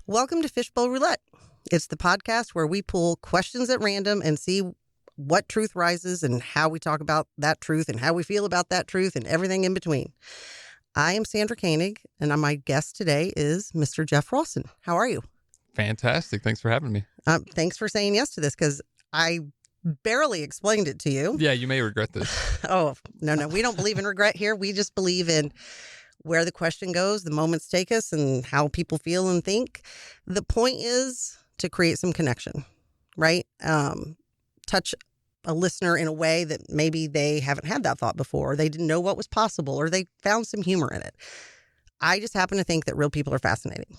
Welcome to Fishbowl Roulette. It's the podcast where we pull questions at random and see what truth rises and how we talk about that truth and how we feel about that truth and everything in between. I am Sandra Koenig, and my guest today is Mr. Jeff Rawson. How are you? Fantastic. Thanks for having me. Thanks for saying yes to this, because I barely explained it to you. Yeah, you may regret this. Oh, no. We don't believe in regret here. We just believe in where the question goes, the moments take us, and how people feel and think. The point is to create some connection, right? Touch a listener in a way that maybe they haven't had that thought before, or they didn't know what was possible, or they found some humor in it. I just happen to think that real people are fascinating.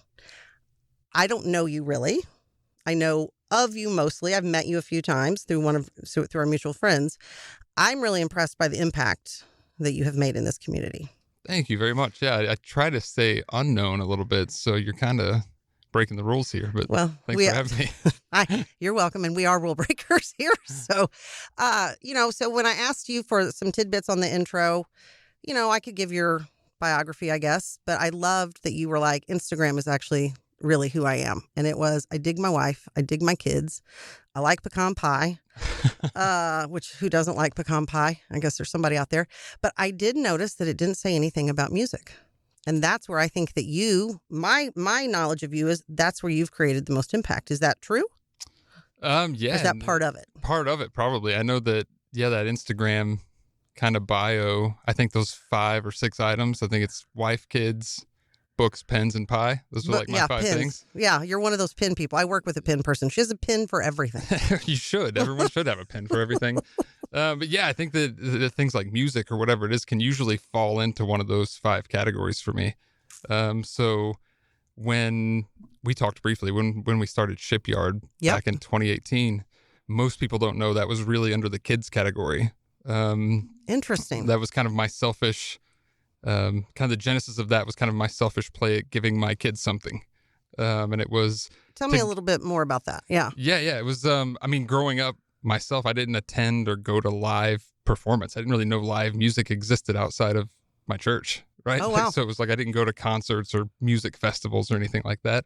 I don't know you really. I know of you mostly. I've met you a few times through our mutual friends. I'm really impressed by the impact that you have made in this community. Thank you very much. Yeah, I try to stay unknown a little bit, so you're kind of breaking the rules here, but thanks for having me. You're welcome, and we are rule breakers here. So, so when I asked you for some tidbits on the intro, I could give your biography, I guess, but I loved that you were like, Instagram is actually really who I am. And it was, I dig my wife, I dig my kids, I like pecan pie, which who doesn't like pecan pie? I guess there's somebody out there. But I did notice that it didn't say anything about music. And that's where I think that my knowledge of you is that's where you've created the most impact. Is that true? Yeah. Or is that part of it? Part of it, probably. I know that, that Instagram kind of bio, I think those 5 or 6 items, I think it's wife, kids, books, pens, and pie. Those are like my 5 pins. Things. Yeah, you're one of those pin people. I work with a pin person. She has a pin for everything. You should. Everyone should have a pin for everything. But yeah, I think that the things like music or whatever it is can usually fall into one of those 5 categories for me. So when we talked briefly, when we started Shipyard back in 2018, most people don't know that was really under the kids category. Interesting. That was kind of my selfish... kind of the genesis of that was kind of my selfish play at giving my kids something. And it was... Tell me a little bit more about that. Yeah. Yeah. It was, growing up myself, I didn't attend or go to live performance. I didn't really know live music existed outside of my church, right? Oh, wow. So it was like I didn't go to concerts or music festivals or anything like that.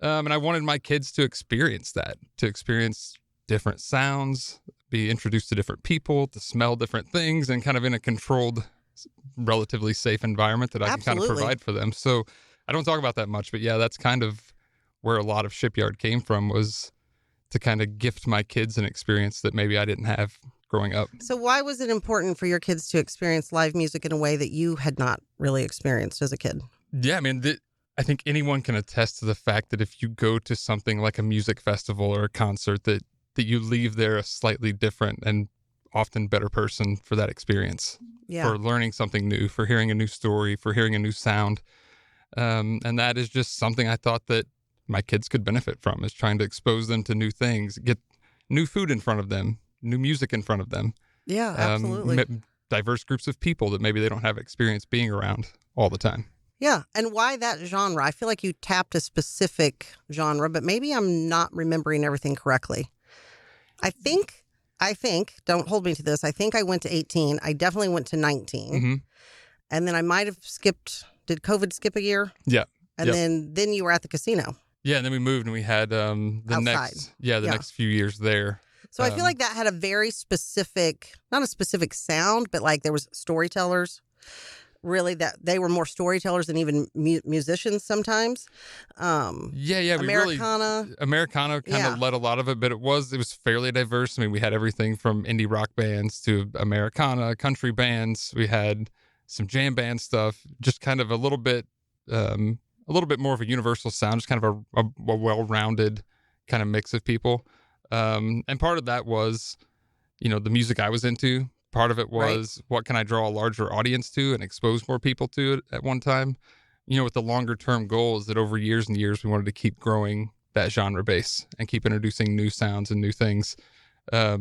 And I wanted my kids to experience that, to experience different sounds, be introduced to different people, to smell different things, and kind of in a controlled, relatively safe environment that I can kind of provide for them. So I don't talk about that much, but yeah, that's kind of where a lot of Shipyard came from, was to kind of gift my kids an experience that maybe I didn't have growing up. So why was it important for your kids to experience live music in a way that you had not really experienced as a kid? Yeah, I think anyone can attest to the fact that if you go to something like a music festival or a concert, that you leave there a slightly different and often better person for that experience. Yeah. For learning something new, for hearing a new story, for hearing a new sound. And that is just something I thought that my kids could benefit from, is trying to expose them to new things, get new food in front of them, new music in front of them. Yeah, absolutely. Diverse groups of people that maybe they don't have experience being around all the time. Yeah. And why that genre? I feel like you tapped a specific genre, but maybe I'm not remembering everything correctly. I think, don't hold me to this, I think I went to 18. I definitely went to 19. Mm-hmm. And then I might have skipped, did COVID skip a year? Yeah. And then you were at the casino. Yeah, and then we moved and we had the next few years there. So I feel like that had a very specific, not a specific sound, but like there was storytellers. Really, that they were more storytellers than even musicians sometimes. Americana kind of led a lot of it, but it was fairly diverse. I mean, we had everything from indie rock bands to Americana, country bands. We had some jam band stuff, just kind of a little bit more of a universal sound, just kind of a well-rounded kind of mix of people. And part of that was, the music I was into. Part of it was, what can I draw a larger audience to and expose more people to it at one time? With the longer term goal is that over years and years, we wanted to keep growing that genre base and keep introducing new sounds and new things. A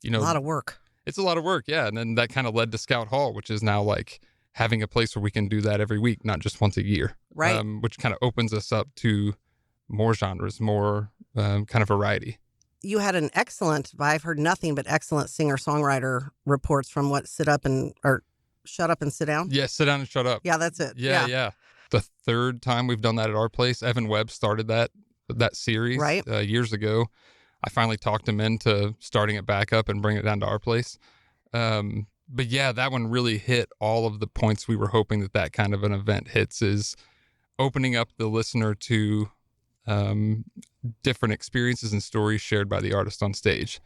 lot of work. It's a lot of work, yeah. And then that kind of led to Scout Hall, which is now like having a place where we can do that every week, not just once a year. Right. Which kind of opens us up to more genres, more kind of variety. You had an excellent, I've heard nothing but excellent singer-songwriter reports from Shut Up and Sit Down? Yeah, Sit Down and Shut Up. Yeah, that's it. Yeah. the third time we've done that at our place. Evan Webb started that series right. Years ago. I finally talked him into starting it back up and bringing it down to our place. But yeah, that one really hit all of the points we were hoping that kind of an event hits, is opening up the listener to different experiences and stories shared by the artist on stage.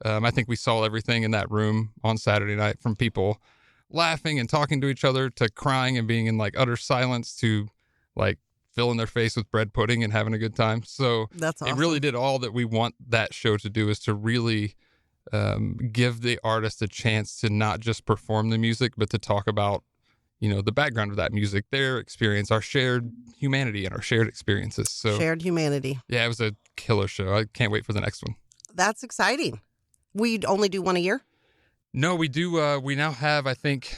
I think we saw everything in that room on Saturday night, from people laughing and talking to each other to crying and being in like utter silence to like filling their face with bread pudding and having a good time. So that's awesome. It really did all that we want that show to do, is to really give the artist a chance to not just perform the music, but to talk about, the background of that music, their experience, our shared humanity and our shared experiences. So shared humanity. Yeah, it was a killer show. I can't wait for the next one. That's exciting. We only do one a year? No, we do. We now have, I think,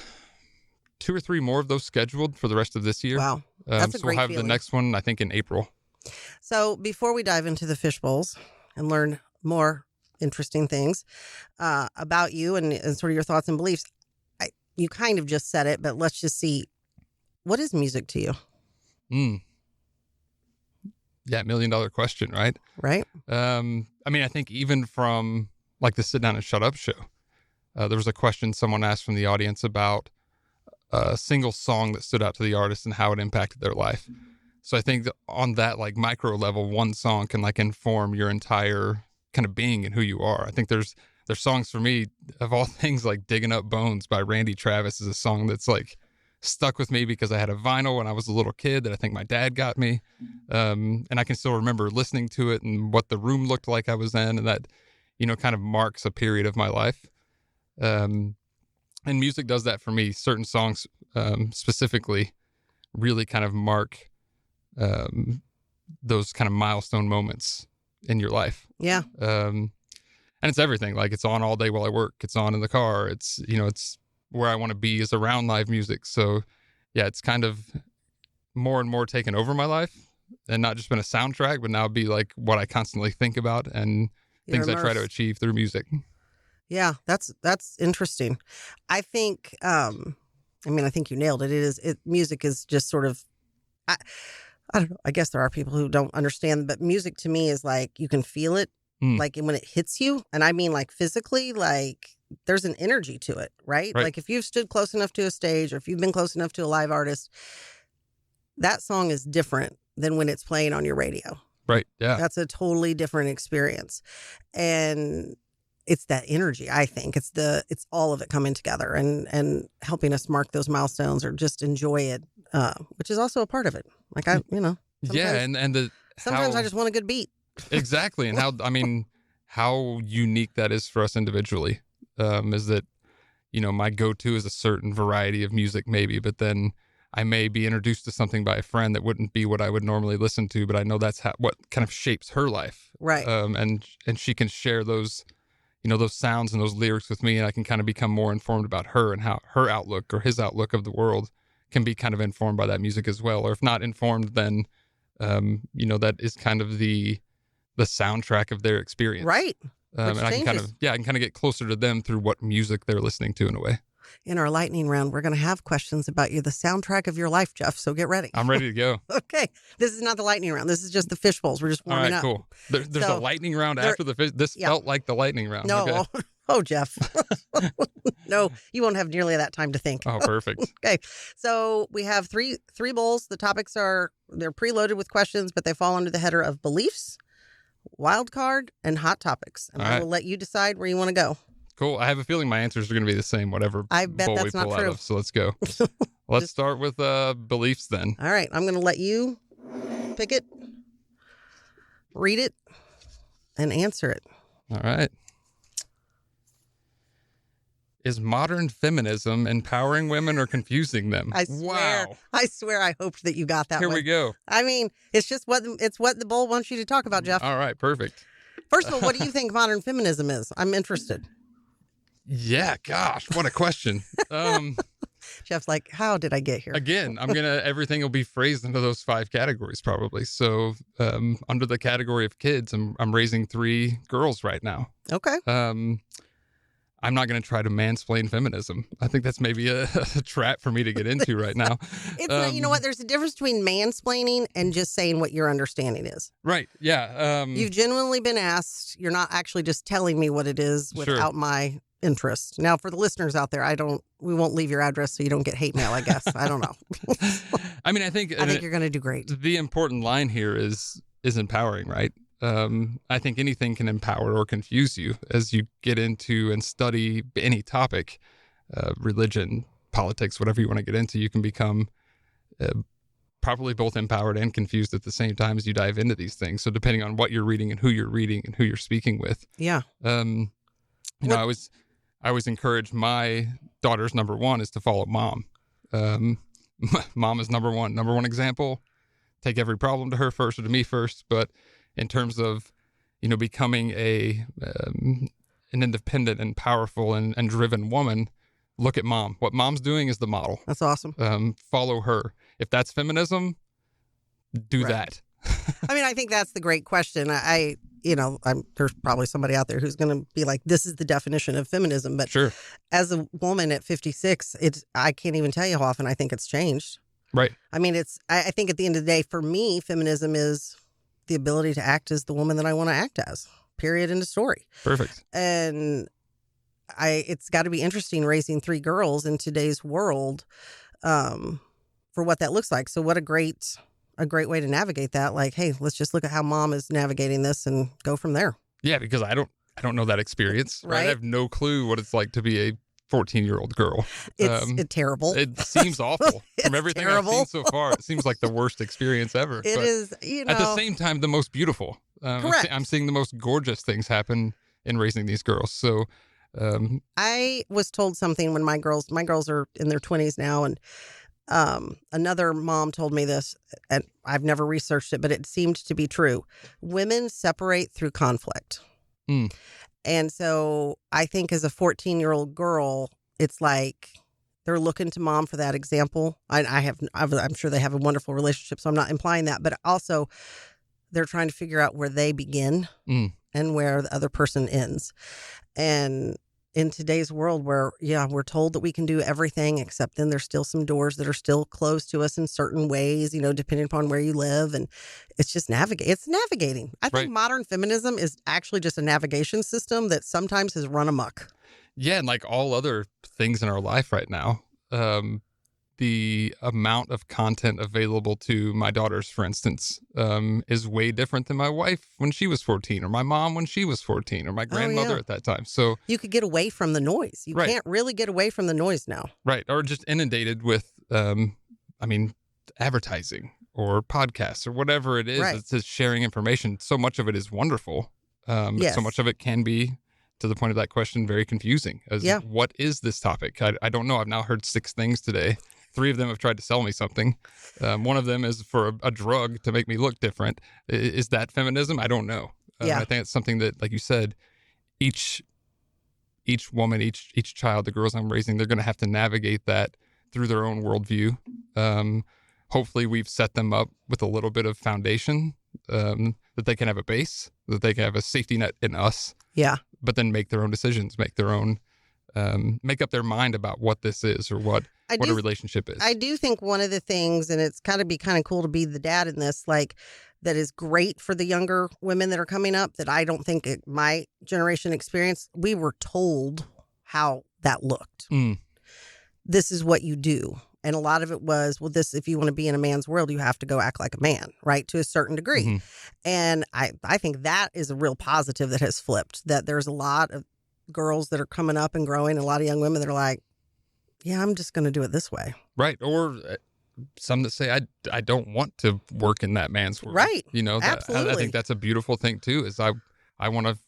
2 or 3 more of those scheduled for the rest of this year. Wow. That's a great we'll have feeling. The next one, I think, in April. So before we dive into the Fishbowls and learn more interesting things about you and sort of your thoughts and beliefs, you kind of just said it, but let's just see, what is music to you? Yeah, $1 million question, right? Right. I think even from like the Sit Down and Shut Up show, there was a question someone asked from the audience about a single song that stood out to the artist and how it impacted their life. So I think that on that like micro level, one song can like inform your entire kind of being and who you are. I think there's songs for me, of all things, like Digging Up Bones by Randy Travis is a song that's like stuck with me because I had a vinyl when I was a little kid that I think my dad got me. And I can still remember listening to it and what the room looked like I was in, and that, kind of marks a period of my life. And music does that for me. Certain songs specifically really kind of mark those kind of milestone moments in your life. Yeah. And it's everything. Like, it's on all day while I work. It's on in the car. It's, it's where I want to be, is around live music. So yeah, it's kind of more and more taken over my life, and not just been a soundtrack, but now be like what I constantly think about and things I try to achieve through music. Yeah, that's interesting. I think, I think you nailed it. Music is just sort of, I don't know. I guess there are people who don't understand, but music to me is like, you can feel it, like when it hits you. And I mean, like physically, like there's an energy to it, right? Like if you've stood close enough to a stage, or if you've been close enough to a live artist, that song is different than when it's playing on your radio. Right. Yeah. That's a totally different experience. And it's that energy, I think. It's all of it coming together and helping us mark those milestones or just enjoy it, which is also a part of it. Like yeah, and sometimes I just want a good beat. Exactly. And how unique that is for us individually, is that, my go-to is a certain variety of music maybe, but then I may be introduced to something by a friend that wouldn't be what I would normally listen to, but I know that's what kind of shapes her life. Right. And she can share those, those sounds and those lyrics with me, and I can kind of become more informed about her and how her outlook or his outlook of the world can be kind of informed by that music as well. Or if not informed, then, that is kind of the soundtrack of their experience. Right. And I can kind of get closer to them through what music they're listening to in a way. In our lightning round, we're going to have questions about you, the soundtrack of your life, Jeff. So get ready. I'm ready to go. Okay. This is not the lightning round. This is just the Fishbowls. We're just warming up. All right, cool. There's a lightning round after the fish. This felt like the lightning round. No. Okay. Oh, Jeff. No, you won't have nearly that time to think. Oh, perfect. Okay. So we have three bowls. The topics they're preloaded with questions, but they fall under the header of beliefs, wild card, and hot topics. And I will let you decide where you want to go. Cool. I have a feeling my answers are going to be the same, whatever I bet bowl that's we pull not out true. of. So let's go. Let's start with beliefs then. All right. I'm going to let you pick it, read it, and answer it. All right. Is modern feminism empowering women or confusing them? I swear I hoped that you got that Here one. we go. I mean, it's what the bowl wants you to talk about, Jeff. All right, perfect. First of all, what do you think modern feminism is? I'm interested. Yeah, gosh, what a question. Jeff's like, how did I get here? Again, everything will be phrased into those 5 categories probably. So under the category of kids, I'm raising 3 girls right now. Okay. I'm not going to try to mansplain feminism. I think that's maybe a trap for me to get into right now. It's not, you know what? There's a difference between mansplaining and just saying what your understanding is. Right. Yeah. You've genuinely been asked. You're not actually just telling me what it is without my interest. Now, for the listeners out there, we won't leave your address so you don't get hate mail, I guess. I don't know. I mean, I think you're going to do great. The important line here is empowering, right? I think anything can empower or confuse you as you get into and study any topic, religion, politics, whatever you want to get into. You can become probably both empowered and confused at the same time as you dive into these things. So depending on what you're reading and who you're speaking with. Yeah. You know, I always encourage my daughter's number one is to follow mom. Mom is number one example. Take every problem to her first or to me first, but in terms of, you know, becoming an independent and powerful and driven woman, look at mom. What mom's doing is the model. That's awesome. Follow her. If that's feminism, do that. I mean, I think that's the great question. There's probably somebody out there who's going to be like, this is the definition of feminism. But sure, as a woman at 56, I can't even tell you how often I think it's changed. Right. I mean, I think at the end of the day, for me, feminism is the ability to act as the woman that I want to act as, period, end of story. Perfect. And it's got to be interesting raising 3 girls in today's world for what that looks like. So what a great way to navigate that. Like, hey, let's just look at how mom is navigating this and go from there. Yeah, because I don't know that experience. Right? I have no clue what it's like to be a 14-year-old girl. It's terrible. It seems awful. From everything I've seen so far, it seems like the worst experience ever. It is, at the same time, the most beautiful. Correct. I'm seeing the most gorgeous things happen in raising these girls. So I was told something when my girls are in their 20s now, and another mom told me this, and I've never researched it, but it seemed to be true. Women separate through conflict. Mm. And so I think as a 14-year-old girl, it's like they're looking to mom for that example. I'm sure they have a wonderful relationship, so I'm not implying that. But also, they're trying to figure out where they begin and where the other person ends. And in today's world where, we're told that we can do everything, except then there's still some doors that are still closed to us in certain ways, depending upon where you live. And it's just navigating. I think modern feminism is actually just a navigation system that sometimes has run amok. Yeah. And like all other things in our life right now, the amount of content available to my daughters, for instance, is way different than my wife when she was 14, or my mom when she was 14, or my grandmother at that time. So you could get away from the noise. You can't really get away from the noise now. Right. Or just inundated with, advertising or podcasts or whatever it is. Right. It's just sharing information. So much of it is wonderful. Yes. So much of it can be, to the point of that question, very confusing. What is this topic? I don't know. I've now heard 6 things today. 3 of them have tried to sell me something. One of them is for a drug to make me look different. Is that feminism? I don't know. I think it's something that, like you said, each woman, each child, the girls I'm raising, they're going to have to navigate that through their own worldview. Hopefully we've set them up with a little bit of foundation, that they can have a base, that they can have a safety net in us. Yeah. But then make their own decisions, make up their mind about what this is or what a relationship is. I do think one of the things, and it's got to be kind of cool to be the dad in this, like, that is great for the younger women that are coming up, that I don't think my generation experienced. We were told how that looked. This is what you do. And a lot of it was, if you want to be in a man's world, you have to go act like a man, right? To a certain degree. Mm-hmm. And I think that is a real positive that has flipped, that there's a lot of girls that are coming up and growing, a lot of young women that are like, yeah, I'm just going to do it this way. Right. Or some that say, I don't want to work in that man's world. Right. Absolutely. I think that's a beautiful thing too, is I want to,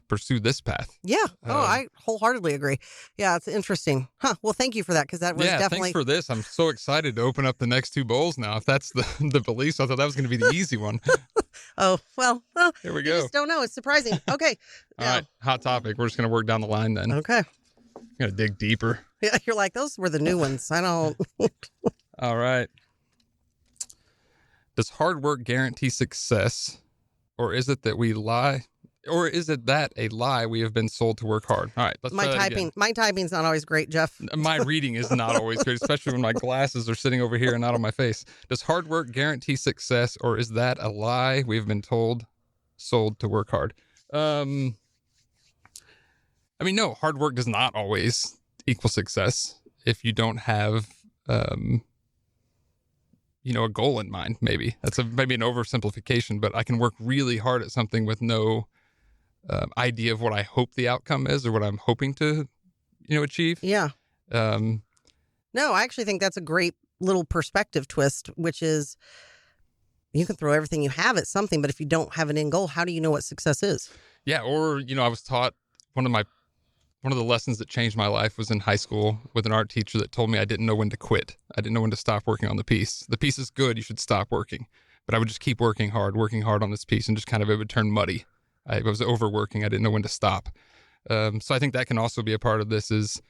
pursue this path. Yeah. I wholeheartedly agree. Yeah, it's interesting. Well, thank you for that, because that was definitely... thanks for this. I'm so excited to open up the next 2 bowls now. If that's the beliefs, I thought that was going to be the easy one. Oh, well, here we go. You just don't know. It's surprising. Okay. All right. Hot topic. We're just going to work down the line then. Okay. I'm going to dig deeper. Yeah, you're like, those were the new ones. I don't... All right. Does hard work guarantee success, or is it that we lie Or is it that a lie we have been sold to work hard? All right, let's try that again. My typing's not always great, Jeff. My reading is not always great, especially when my glasses are sitting over here and not on my face. Does hard work guarantee success, or is that a lie we have been sold to work hard? I mean, no, hard work does not always equal success if you don't have, a goal in mind. Maybe that's maybe an oversimplification, but I can work really hard at something with no idea of what I hope the outcome is or what I'm hoping to, achieve. Yeah. No, I actually think that's a great little perspective twist, which is you can throw everything you have at something, but if you don't have an end goal, how do you know what success is? Yeah. Or, I was taught one of the lessons that changed my life was in high school with an art teacher that told me I didn't know when to quit. I didn't know when to stop working on the piece. The piece is good. You should stop working. But I would just keep working hard on this piece, and just kind of it would turn muddy. I was overworking. I didn't know when to stop. So I think that can also be a part of this is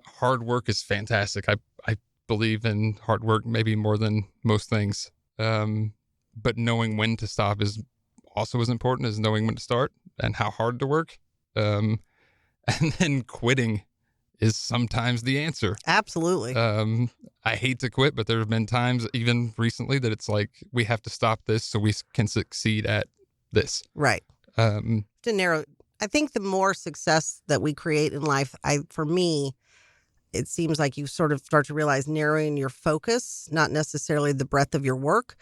hard work is fantastic. I believe in hard work maybe more than most things. But knowing when to stop is also as important as knowing when to start and how hard to work. And then quitting is sometimes the answer. Absolutely. I hate to quit, but there have been times even recently that it's like, we have to stop this so we can succeed at this. Right. To narrow, I think the more success that we create in life, for me, it seems like you sort of start to realize narrowing your focus, not necessarily the breadth of your work,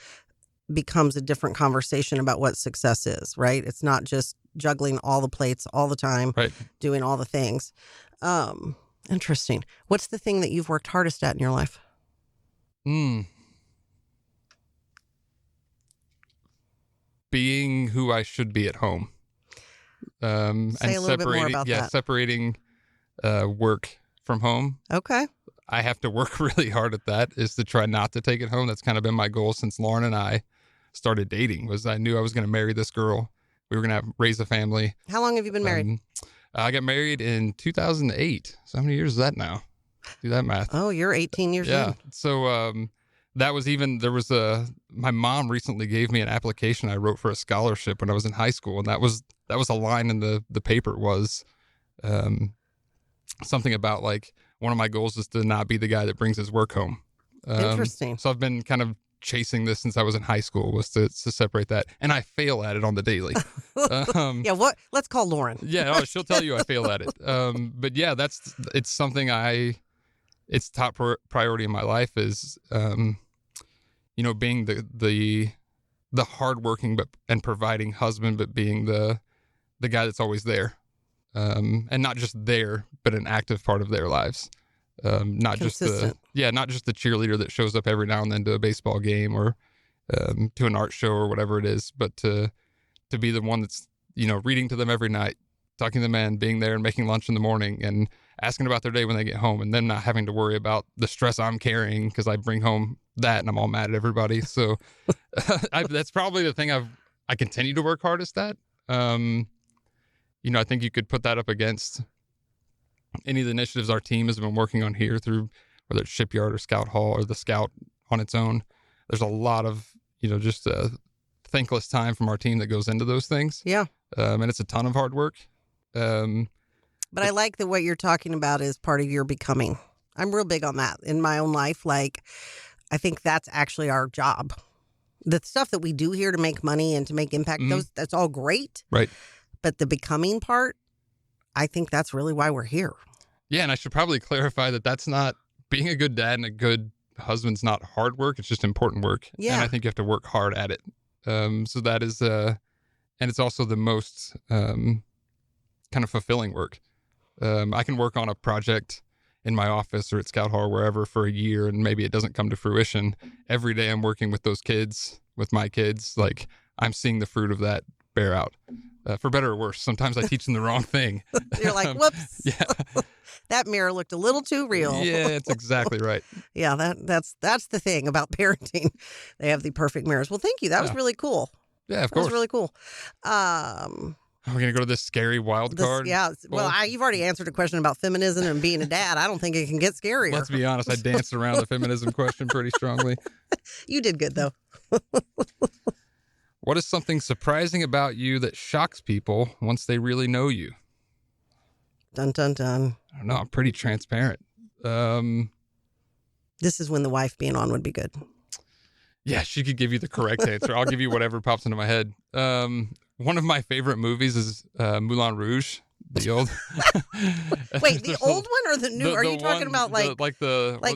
becomes a different conversation about what success is, right? It's not just juggling all the plates all the time, right, doing all the things. Interesting. What's the thing that you've worked hardest at in your life? Being who I should be at home. Say and a little bit more about that. Separating work from home. Okay. I have to work really hard at that, is to try not to take it home. That's kind of been my goal since Lauren and I started dating, was I knew I was going to marry this girl. We were going to raise a family. How long have you been married? I got married in 2008. So how many years is that now? Do that math. Oh, you're 18 years old. Yeah. So that was my mom recently gave me an application I wrote for a scholarship when I was in high school. And that was a line in the paper was something about like, one of my goals is to not be the guy that brings his work home. Interesting. So I've been kind of chasing this since I was in high school, was to separate that. And I fail at it on the daily. Yeah, let's call Lauren. Yeah, she'll tell you I fail at it. But yeah, it's something it's top priority in my life is, being the hardworking and providing husband, but being the guy that's always there. And not just there, but an active part of their lives. Not Consistent. Not just the cheerleader that shows up every now and then to a baseball game or to an art show or whatever it is, but to be the one that's, reading to them every night, talking to them and being there and making lunch in the morning and asking about their day when they get home, and then not having to worry about the stress I'm carrying because I bring home that and I'm all mad at everybody. So that's probably the thing I continue to work hardest at. I think you could put that up against any of the initiatives our team has been working on here through whether it's Shipyard or Scout Hall or the Scout on its own. There's a lot of, just a thankless time from our team that goes into those things. Yeah. And it's a ton of hard work. But I like that what you're talking about is part of your becoming. I'm real big on that in my own life. Like, I think that's actually our job. The stuff that we do here to make money and to make impact, that's all great. Right. But the becoming part, I think that's really why we're here. Yeah, and I should probably clarify that that's not being a good dad and a good husband's not hard work. It's just important work. Yeah. And I think you have to work hard at it. So that is, and it's also the most kind of fulfilling work. I can work on a project in my office or at Scout Hall or wherever for a year, and maybe it doesn't come to fruition. Every day I'm working with those kids, with my kids, like I'm seeing the fruit of that bear out. For better or worse. Sometimes I teach them the wrong thing. You're like, whoops. Yeah. That mirror looked a little too real. Yeah, that's exactly right. Yeah, that's the thing about parenting. They have the perfect mirrors. Well, thank you. That was really cool. Yeah, of course. That was really cool. We're going to go to this scary wild card. Yeah. Well, you've already answered a question about feminism and being a dad. I don't think it can get scarier. Let's be honest. I danced around the feminism question pretty strongly. You did good, though. What is something surprising about you that shocks people once they really know you? Dun, dun, dun. I don't know. I'm pretty transparent. This is when the wife being on would be good. Yeah, she could give you the correct answer. I'll give you whatever pops into my head. One of my favorite movies is Moulin Rouge. The old. Wait, the old one or the new? Are you talking about like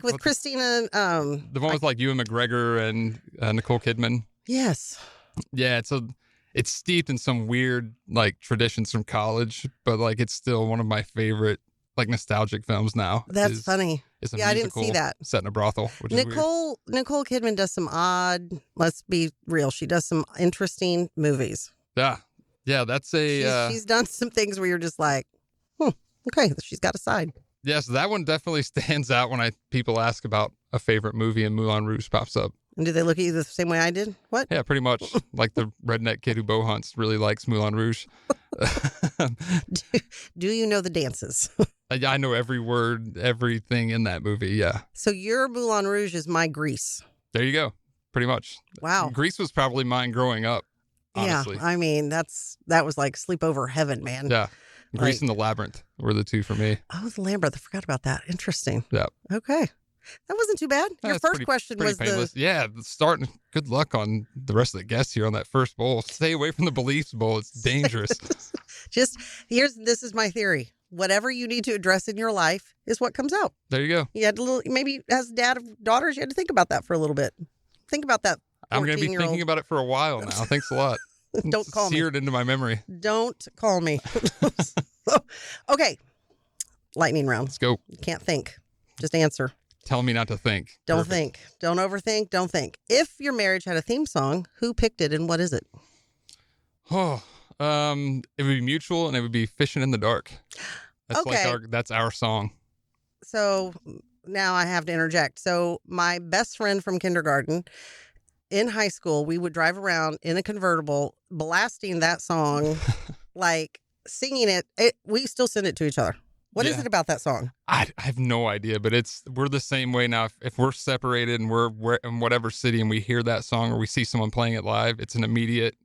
with Christina? The one with like Ewan McGregor and Nicole Kidman. Yes. Yeah, it's steeped in some weird like traditions from college, but like it's still one of my favorite like nostalgic films now. That's funny. It's a I didn't see that. Set in a brothel. Which is weird. Nicole Kidman does some odd. Let's be real. She does some interesting movies. Yeah, that's a. She's done some things where you're just like, okay, she's got a side. Yeah, so that one definitely stands out when people ask about a favorite movie and Moulin Rouge pops up. And do they look at you the same way I did? What? Yeah, pretty much. Like the redneck kid who bow hunts really likes Moulin Rouge. Do you know the dances? I know every word, everything in that movie, yeah. So your Moulin Rouge is my Grease. There you go. Pretty much. Wow. Grease was probably mine growing up, honestly. Yeah, I mean, that was like sleepover heaven, man. Yeah. Grease and the Labyrinth were the two for me. Oh, the Labyrinth. I forgot about that. Interesting. Yeah. Okay. That wasn't too bad. Your first question was painless. Yeah, the start. Good luck on the rest of the guests here on that first bowl. Stay away from the Beliefs Bowl. It's dangerous. This is my theory. Whatever you need to address in your life is what comes out. There you go. You had maybe as a dad of daughters, you had to think about that for a little bit. Think about that. I'm going to be thinking about it for a while now. Thanks a lot. Don't call me. Seared into my memory. Don't call me. Okay. Lightning round. Let's go. You can't think. Just answer. Tell me not to think. Don't Perfect. think. Don't overthink. Don't think. If your marriage had a theme song, who picked it and what is it? Oh, it would be mutual and it would be Fishing in the Dark. That's okay. That's our song. So now I have to interject. So my best friend from kindergarten in high school, we would drive around in a convertible blasting that song, like singing it. We still send it to each other. What is it about that song? I have no idea, but we're the same way now. If we're separated and we're in whatever city and we hear that song or we see someone playing it live, it's an immediate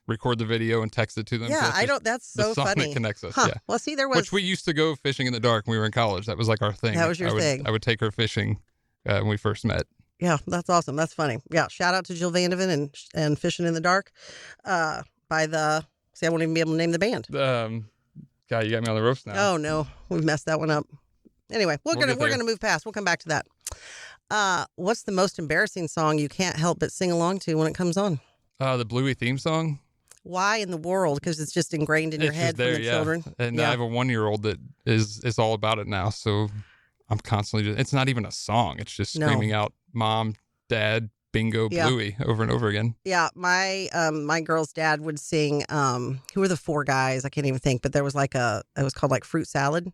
record the video and text it to them. Yeah, that's so the song funny. That connects us. Huh. Yeah. Well, see, there was. Which we used to go fishing in the dark when we were in college. That was like our thing. That was your thing. I would take her fishing when we first met. Yeah, that's awesome. That's funny. Yeah, shout out to Jill Vandeven and Fishing in the Dark by the. See, I won't even be able to name the band. God, you got me on the ropes now. Oh no, we messed that one up. Anyway, we're gonna move past. We'll come back to that. What's the most embarrassing song you can't help but sing along to when it comes on? The Bluey theme song. Why in the world? Because it's just ingrained in your head from the children. And I have a 1-year-old that is all about it now. So I'm constantly it's not even a song. It's just screaming out "Mom, Dad, Bingo, Bluey" over and over again. Yeah, my girl's dad would sing. Who were the four guys? I can't even think. But there was it was called like Fruit Salad,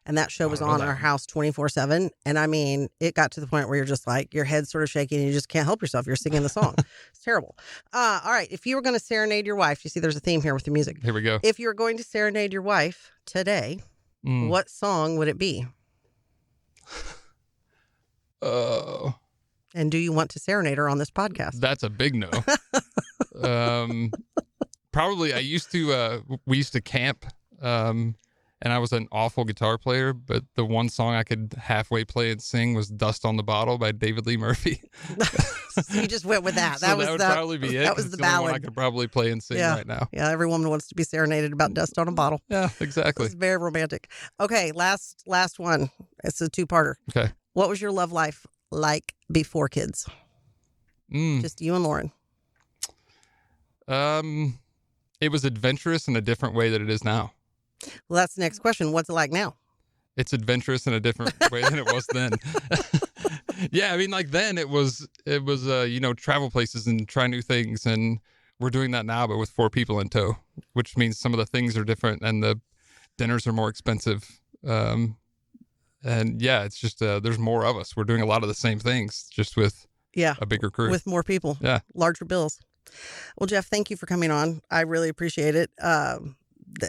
and that show was on our house 24/7. And I mean, it got to the point where you're just like your head's sort of shaking and you just can't help yourself. You're singing the song. It's terrible. All right, if you were going to serenade your wife, you see, there's a theme here with the music. Here we go. If you were going to serenade your wife today, what song would it be? Oh. And do you want to serenade her on this podcast? That's a big no. Probably we used to camp, and I was an awful guitar player, but the one song I could halfway play and sing was "Dust on the Bottle" by David Lee Murphy. So you just went with that. That would probably be it. That was the ballad. Only one I could probably play and sing right now. Yeah, every woman wants to be serenaded about "Dust on a Bottle." Yeah, exactly. It's very romantic. Okay, last one. It's a two-parter. Okay. What was your love life like before kids? Just you and Lauren. It was adventurous in a different way than it is now. Well, that's the next question. What's it like now? It's adventurous in a different way than it was then. Yeah, I mean, like then it was travel places and try new things, and we're doing that now, but with 4 people in tow, which means some of the things are different and the dinners are more expensive. And yeah, it's just there's more of us. We're doing a lot of the same things, just with a bigger crew. With more people. Yeah. Larger bills. Well, Jeff, thank you for coming on. I really appreciate it.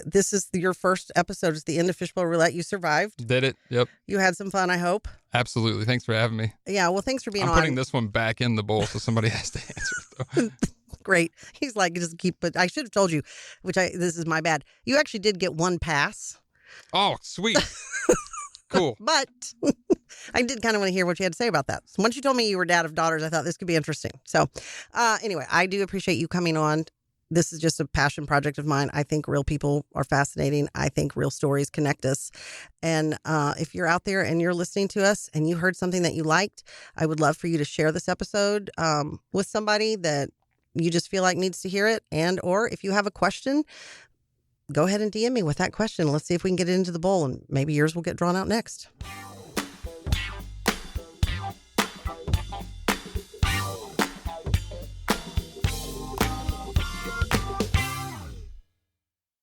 This is your first episode. It's the end of Fishbowl Roulette. You survived. Did it. Yep. You had some fun, I hope. Absolutely. Thanks for having me. Yeah, well, thanks for being on. I'm putting this one back in the bowl, so somebody has to answer it, though. great. He's like, just keep it. I should have told you, this is my bad. You actually did get one pass. Oh, sweet. Cool. But I did kind of want to hear what you had to say about that. So once you told me you were dad of daughters, I thought this could be interesting. So anyway, I do appreciate you coming on. This is just a passion project of mine. I think real people are fascinating. I think real stories connect us. And if you're out there and you're listening to us and you heard something that you liked, I would love for you to share this episode with somebody that you just feel like needs to hear it. And or if you have a question, go ahead and DM me with that question. Let's see if we can get it into the bowl, and maybe yours will get drawn out next.